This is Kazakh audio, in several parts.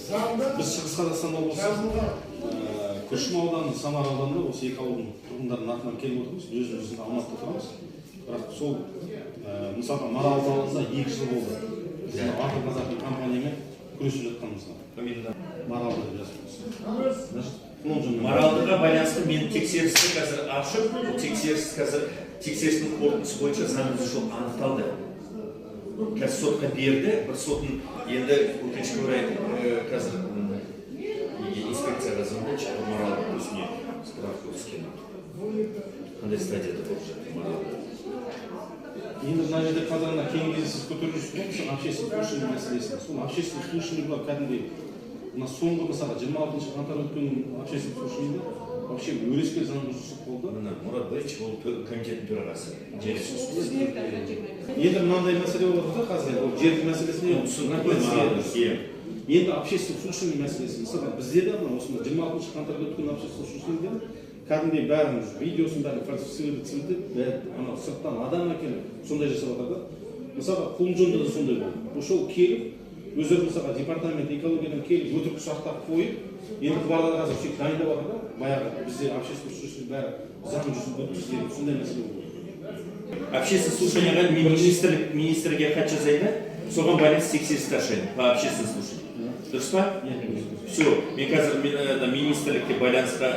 Біз Шығыс Қазақстан облысы Күршім ауданы, Самар ауданында осы екі ауылдың тұрғындарының атынан келіп отырмыз. Өзіміздің Алматыда тұрмыз. Бірақ сол мысалға Марал ауданында 2 жыл болды. Аты қазақтың компаниямен күресіп жатқанымызға. Маралда жазып. Маралдыға байланысты мен тексерісті қазір ашып, тексерістің қорытындысы бойынша заңбұзушылық анықталды. Қазір сотқа берді, бір сотын енді өкінішке орай қазір инспекцияға звондайды, Маралдың үстіне справка түскен. Қандай стадияда болып жатыр Маралды? Енді мына жерде қазір кейінгі сіз көтеріп жүрсіз ғой, общественный слушание мәселесі. Сол общественный слушание бар кәдімгідей. Мына соңғы мысалы 26 қаңтар өткен общественный слушаниеде вообще өрескел заңбұзушылық болды. Мына Мұрат Байчев ол комитеттің төрағасы. Енді мынандай мәселе болып жатыр қазір, ол жердің мәселесіне енді общественный слушание мәселесі. Мысалы бізде де осында 26 қаңтарда өткен общественный слушаниеде кәдімгідей бәрін видеосын бәрін фальсифицировать, анау сырттан адам әкеліп сондай жасап жатыр да. Мысалы Құлынжонда да сондай болды. Ошол келіп өздері мысалға департамент экологиядан келіп өтірік сұрақтар қойып, енді барлығы қазір сөйтіп дайындап жатыр да, баяғы бізде общественный слушание бәрі заң жүзінде өткізіледі, сондай мәселе болды. Общественное слушаниеға министрге хат жазайды, соған байланысты тексерісті ашайды по общественному слушанию. Дұрыс па? Все, мен қазір министрлікке байланысқа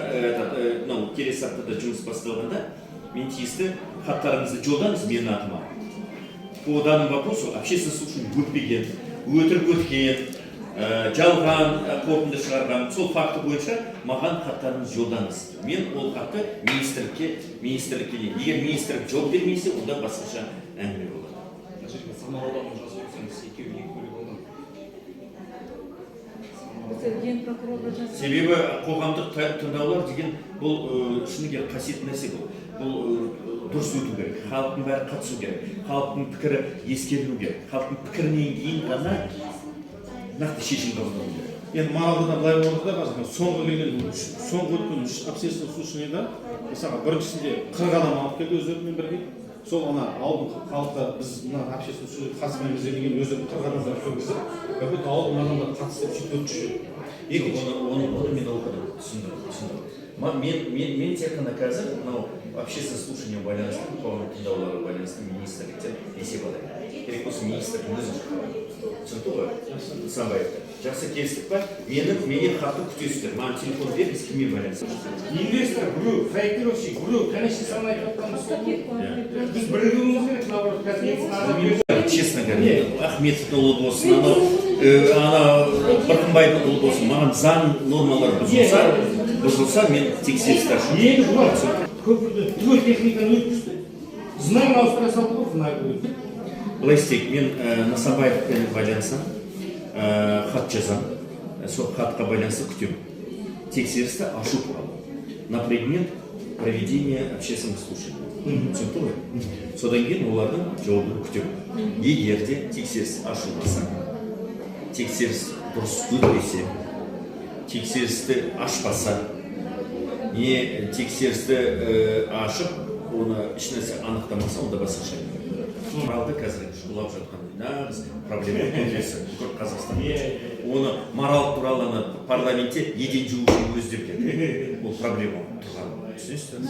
келесі аптада жұмыс басталғанда, мен тиісті хаттарыңызды жолдаңыз менің атыма. По данному вопросу общественное слушание өтпеген, өтірік өткен, жалған қорытынды шығарған, сол факті бойынша маған хаттарыңызды жолдаңыз. Мен ол хатты министрлікке дейін. Егер министрлік жауап бермесе, онда басқаша әңгіме болады. Себебі қоғамдық тыңдаулар деген бұл шыныге қасиетті нәрсе бұл. Бұл дұрыс өту керек, халықтың бәрі қатысу керек, халықтың пікірі ескерілу керек, халықтың пікірінен кейін ғана нақты шешім қабылдау керек. Енді Маралдыда былай болды да қазір соңғы өткен общественный слушаниеда мысалға біріншісінде 40 адам алып келді өздерімен бірге. Сол ана ауылдың халыққа біз мына общественный слушаниеге қатыспаймыз деген өздерінің 40 адамдар көргізіп, бүкіл ауылдың адамдары қатысып сөйтіп өтіп Оны мен оқыдым, түсіндім. Мен тек қана қазір общественное слушание байланысты, қоғамдық тыңдауларға байланысты министрліктен есеп алайын. Керек болса министрдің өзін түсінді ғой, Нысанбаевты. Жақсы келістік па? Менен хатты күтесіздер. Маған телефон беріңіз, кіммен байланысты? Инвестор, біреу, проектировщик, біреу, конечно, самый айтқанымыз сол. Біз бірігуіміз керек, наоборот, қазір честно говоря, Ахметовтың ұлы болсын, Барқынбайдың ұлы болсын, маған заң нормалары бұзылса, мен тексерісті ашамын. Енді бұлар көпірді түгел техниканы өткізді. Знайын ауыстыра салды ғой, знайын. Былай істейік, мен Нысанбаевпен байланысам, хат жазам, сол хатқа байланысты күтем. Тексерісті ашу туралы. На предмет проведения общественных слушаний. Түсінікті ғой? Содан кейін олардың жауабын күтем. Егер де тексеріс ашылмаса, тексеріс дұрыс өтпесе, тексерісті ашпаса, не тексерісті ашып, оны ешнәрсе анықтамаса, онда басқаша. Маралды қазір шұғылап жатқан нағыз проблема көкесі Қазақстан. Оны Марал туралы парламентте еден жуушы өздеп келді. Ол проблема тұрған. Түсінесіздер?